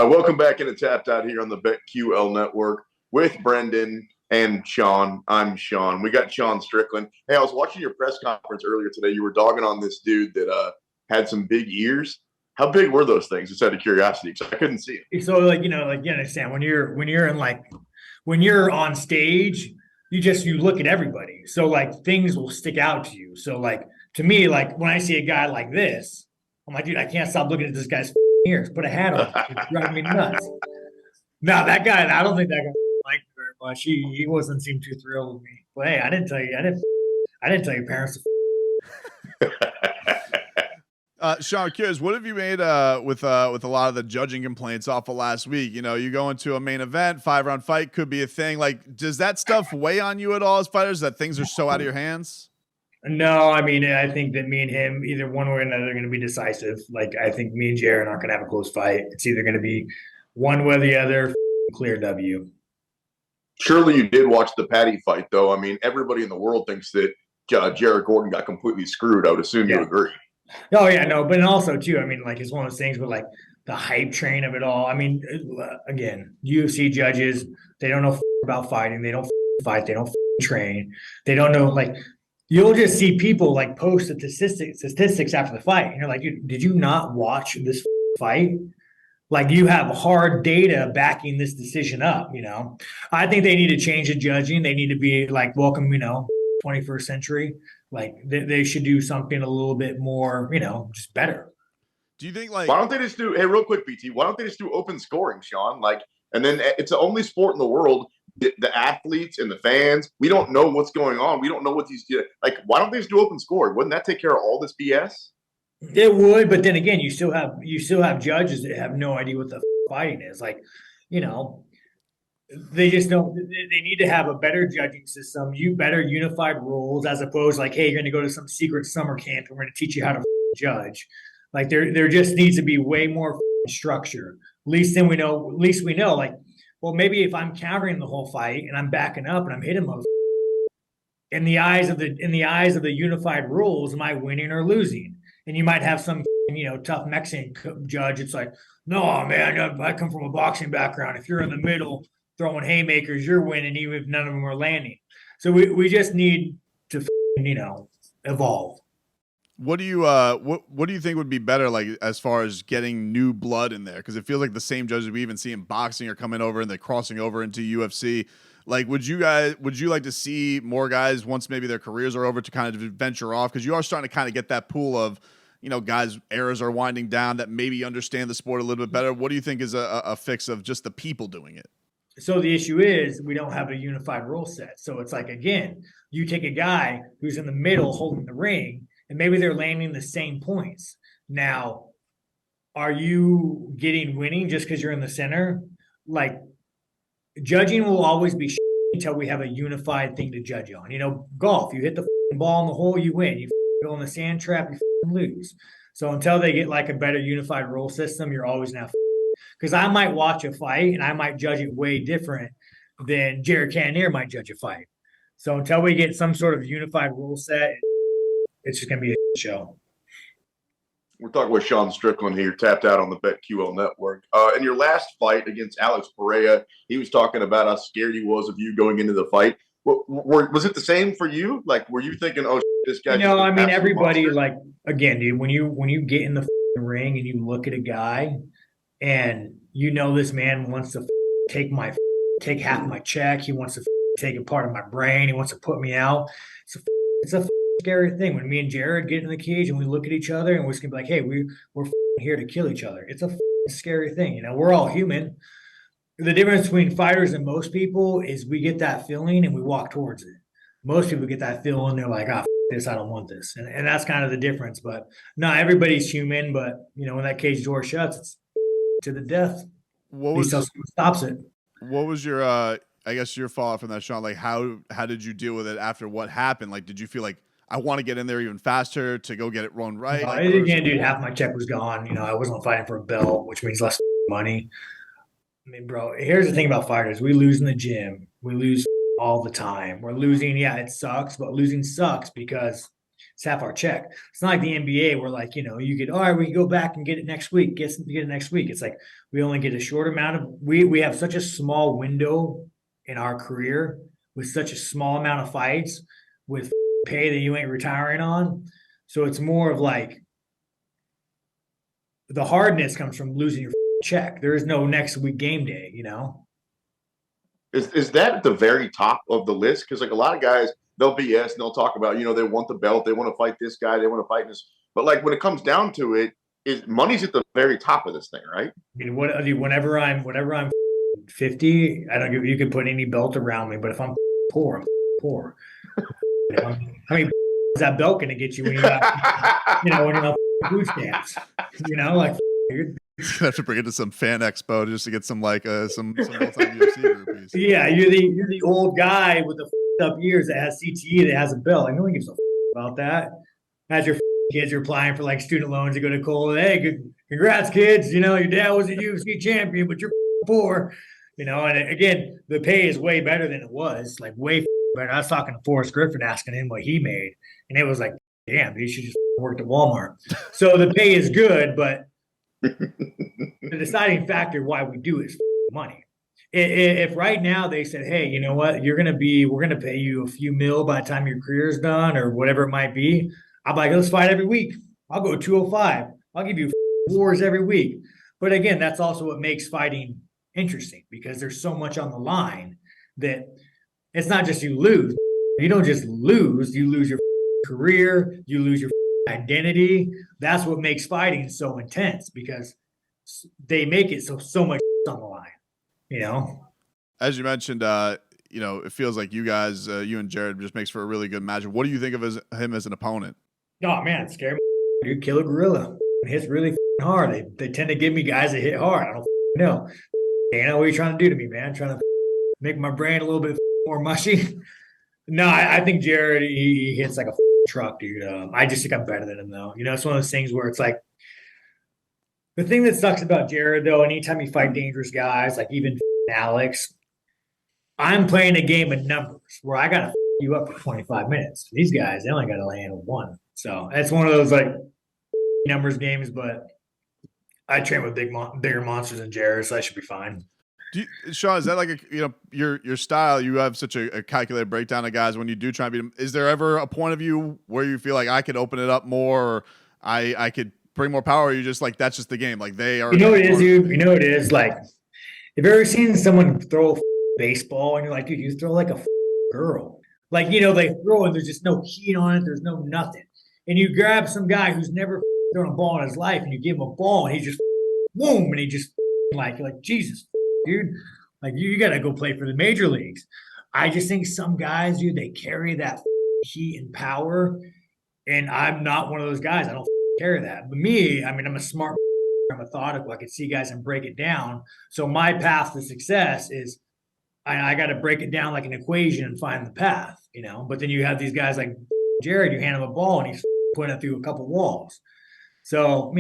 Welcome back into Tapped Out here on the BetQL Network with Brendan and Sean. I'm Sean. We got Sean Strickland. Hey, I was watching your press conference earlier today. You were dogging on this dude that had some big ears. How big were those things? Just out of curiosity, because I couldn't see it. So, you understand when you're on stage, you look at everybody. So things will stick out to you. So to me, when I see a guy like this, I'm like, dude, I can't stop looking at this guy's ears. Put a hat on. It's driving me nuts. No, that guy, I don't think that guy liked me very much. He wasn't seem too thrilled with me. But hey, I didn't tell your parents. Sean, curious, what have you made with a lot of the judging complaints off of last week? You know, you go into a main event, 5-round fight could be a thing. Does that stuff weigh on you at all as fighters, that things are so out of your hands? No, I mean, I think that me and him, either one way or another, are going to be decisive. I think me and Jared aren't going to have a close fight. It's either going to be one way or the other, clear W. Surely you did watch the Patty fight, though. I mean, everybody in the world thinks that Jared Gordon got completely screwed. I would assume you agree. Oh, yeah, no. But also, too, I mean, it's one of those things with, the hype train of it all. I mean, again, UFC judges, they don't know about fighting. They don't fight. They don't train. They don't know, you'll just see people post statistics after the fight. And you're like, did you not watch this fight? You have hard data backing this decision up, I think they need to change the judging. They need to be welcome, 21st century. They should do something a little bit more, just better. Do you think why don't they just do, hey, real quick, BT, why don't they just do open scoring, Sean? And then it's the only sport in the world, the athletes and the fans, we don't know what's going on. We don't know what these do. Why don't they just do open scoring? Wouldn't that take care of all this BS? It would, but then again, you still have judges that have no idea what the fighting is. They just don't. They need to have a better judging system, better unified rules, as opposed hey, you're going to go to some secret summer camp and we're going to teach you how to judge. There just needs to be way more structure. At least we know. Well, maybe if I'm countering the whole fight and I'm backing up and I'm hitting those, in the eyes of the unified rules, am I winning or losing? And you might have some, tough Mexican judge. It's no, man, I come from a boxing background. If you're in the middle throwing haymakers, you're winning, even if none of them are landing. So we just need to, evolve. What do you think would be better, as far as getting new blood in there? Because it feels like the same judges we even see in boxing are coming over and they're crossing over into UFC. Would you like to see more guys once maybe their careers are over to kind of venture off? Because you are starting to kind of get that pool of, guys, eras are winding down that maybe understand the sport a little bit better. What do you think is a fix of just the people doing it? So the issue is we don't have a unified rule set. So it's again, you take a guy who's in the middle holding the ring, and maybe they're landing the same points. Now, are you winning just because you're in the center? Judging will always be until we have a unified thing to judge on. Golf, you hit the ball in the hole, you win. You go in the sand trap, you lose. So until they get a better unified rule system, you're always now. Because I might watch a fight and I might judge it way different than Jared Cannonier might judge a fight. So until we get some sort of unified rule set, it's just going to be a show. We're talking with Sean Strickland here, Tapped Out on the BetQL Network. In your last fight against Alex Pereira, he was talking about how scared he was of you going into the fight. Was it the same for you? Were you thinking, oh, this guy? I mean, everybody, again, dude, when you get in the ring and you look at a guy and this man wants to take half my check, he wants to take a part of my brain, he wants to put me out. It's a scary thing when me and Jared get in the cage and we look at each other and we're just gonna be hey, we're here to kill each other. It's a scary thing. We're all human. The difference between fighters and most people is we get that feeling and we walk towards it. Most people get that feeling, they're like, this, I don't want this. And that's kind of the difference. But not everybody's human, but when that cage door shuts, it's to the death. What stops it? What was your I guess your follow-up from that, Sean? How did you deal with it after what happened? Did you feel I want to get in there even faster to go get it run right? Again, dude, half my check was gone. I wasn't fighting for a belt, which means less money. I mean, bro, here's the thing about fighters. We lose in the gym. We lose all the time. We're losing. Yeah, it sucks, but losing sucks because It's half our check. It's not like the NBA where like, you get, all right, we can go back and get it next week. Get it next week. It's like we only get a short amount of we have such a small window in our career with such a small amount of fights with pay that you ain't retiring on. So it's more of like the hardness comes from losing your check. There is no next week game day, Is that at the very top of the list? Because like a lot of guys, they'll BS and they'll talk about, they want the belt, they want to fight this guy, they want to fight this. But like when it comes down to it, is money's at the very top of this thing, right? I mean, whenever I'm 50, I don't give you can put any belt around me, but if I'm poor, I'm poor. How many is that belt going to get you when you're not, when you're not food stamps? Like you're gonna have to bring it to some fan expo just to get some some all-time UFC groupies. Yeah, you're the old guy with the up years that has CTE that has a bill. Like no one gives a about that. As your kids are applying for like student loans to go to college, hey, congrats, kids. Your dad was a UFC champion, but you're poor. And again, the pay is way better than it was, like way better. I was talking to Forrest Griffin asking him what he made, and it was like, damn, he should just worked at Walmart. So the pay is good, but the deciding factor why we do is money. If right now they said, hey, you know what, we're going to pay you a few mil by the time your career's done or whatever it might be, I'm like, let's fight every week. I'll go 205. I'll give you wars every week. But again, that's also what makes fighting interesting because there's so much on the line that it's not just you lose. You don't just lose, you lose your career, you lose your identity. That's what makes fighting so intense because they make it so much on the line, As you mentioned, it feels like you guys, you and Jared just makes for a really good matchup. What do you think of him as an opponent? Oh man, scary dude, killer gorilla. It hits really hard. They tend to give me guys that hit hard. I don't know. What are you trying to do to me, man? Trying to make my brain a little bit more mushy? No, I think Jared, he hits like a truck, dude. I just think I'm better than him, though. It's one of those things where it's like the thing that sucks about Jared, though, anytime you fight dangerous guys, like even Alex, I'm playing a game of numbers where I got to you up for 25 minutes. These guys, they only got to land one. So it's one of those like numbers games, but I train with bigger monsters than Jared, so I should be fine. Sean, is that like your style? You have such a calculated breakdown of guys when you do try and beat them. Is there ever a point of view where you feel like I could open it up more, or I could bring more power? Or you just like that's just the game? Like they are. What it is, dude. What it is like. Have you ever seen someone throw a baseball and you're like, dude, you throw like a girl? Like they throw and there's just no heat on it. There's no nothing. And you grab some guy who's never thrown a ball in his life and you give him a ball and he just boom and he just like you're like Jesus. Dude, like you got to go play for the major leagues. I just think some guys, dude, they carry that heat and power, and I'm not one of those guys. I don't carry that. But me, I mean, I'm a smart, I'm methodical. I can see guys and break it down. So my path to success is I got to break it down like an equation and find the path, But then you have these guys like Jared, you hand him a ball and he's putting it through a couple walls. So,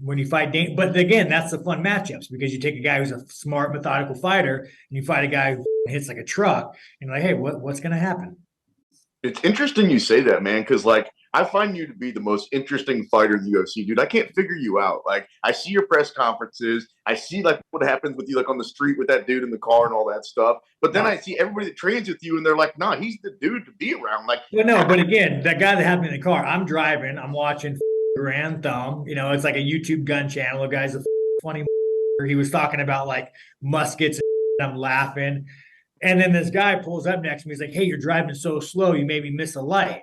when you fight, but again, that's the fun matchups because you take a guy who's a smart, methodical fighter and you fight a guy who hits like a truck and like, hey, what's going to happen? It's interesting you say that, man, because like I find you to be the most interesting fighter in the UFC, dude. I can't figure you out. Like I see your press conferences, I see like what happens with you, like on the street with that dude in the car and all that stuff. But then I see everybody that trains with you, and they're like, "Nah, he's the dude to be around." Like, well, no, but again, that guy that had me in the car, I'm driving, I'm watching Grand Thumb. It's like a YouTube gun channel. The guy's a funny. He was talking about like muskets, and I'm laughing. And then this guy pulls up next to me. He's like, hey, you're driving so slow. You made me miss a light.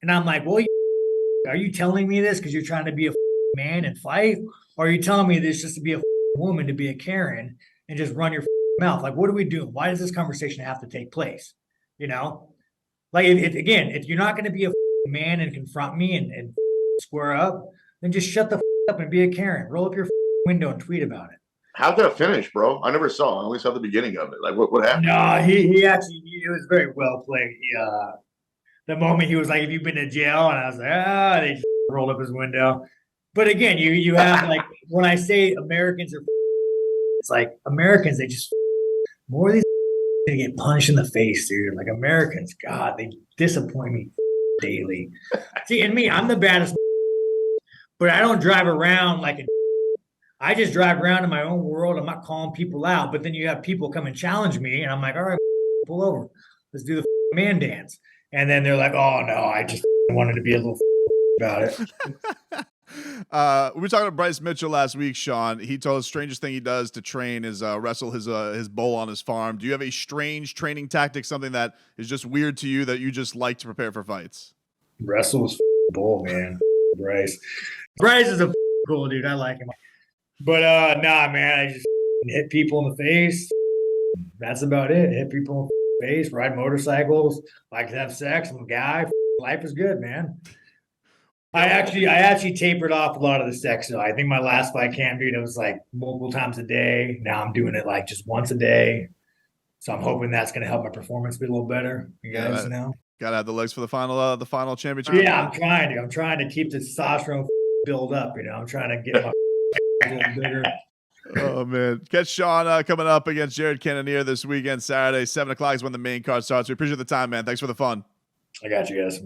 And I'm like, well, are you telling me this because you're trying to be a man and fight? Or are you telling me this just to be a woman, to be a Karen and just run your mouth? Like, what are we doing? Why does this conversation have to take place? Like, if you're not going to be a man and confront me and square up, then just shut the up and be a Karen. Roll up your window and tweet about it. How'd that finish, bro? I never saw. I only saw the beginning of it. Like, what happened? No, he actually, it was very well played. The moment he was like, have you been to jail? And I was like, they just rolled up his window. But again, you have like, when I say Americans are, it's like Americans, they just, more of these, they get punched in the face, dude. Like Americans, God, they disappoint me daily. See, and me, I'm the baddest, but I don't drive around like a. I just drive around in my own world. I'm not calling people out. But then you have people come and challenge me, and I'm like, all right, pull over. Let's do the man dance. And then they're like, oh no, I just wanted to be a little about it. We were talking to Bryce Mitchell last week, Sean. He told us the strangest thing he does to train is wrestle his bull on his farm. Do you have a strange training tactic, something that is just weird to you that you just like to prepare for fights? Wrestle his bull, man. Bryce is a cool dude. I like him. But nah, man, I just hit people in the face. That's about it. Hit people in the face, ride motorcycles, like to have sex. I'm a guy. Life is good, man. I actually tapered off a lot of the sex. So I think my last fight camp, dude, it was like multiple times a day. Now I'm doing it like just once a day. So I'm hoping that's going to help my performance be a little better. You guys know. Gotta have the legs for the final championship. Yeah, I'm trying to keep the testosterone build up. I'm trying to get my a little bigger. Oh man, catch Sean coming up against Jared Cannonier this weekend, Saturday, 7:00 is when the main card starts. We appreciate the time, man. Thanks for the fun. I got you guys.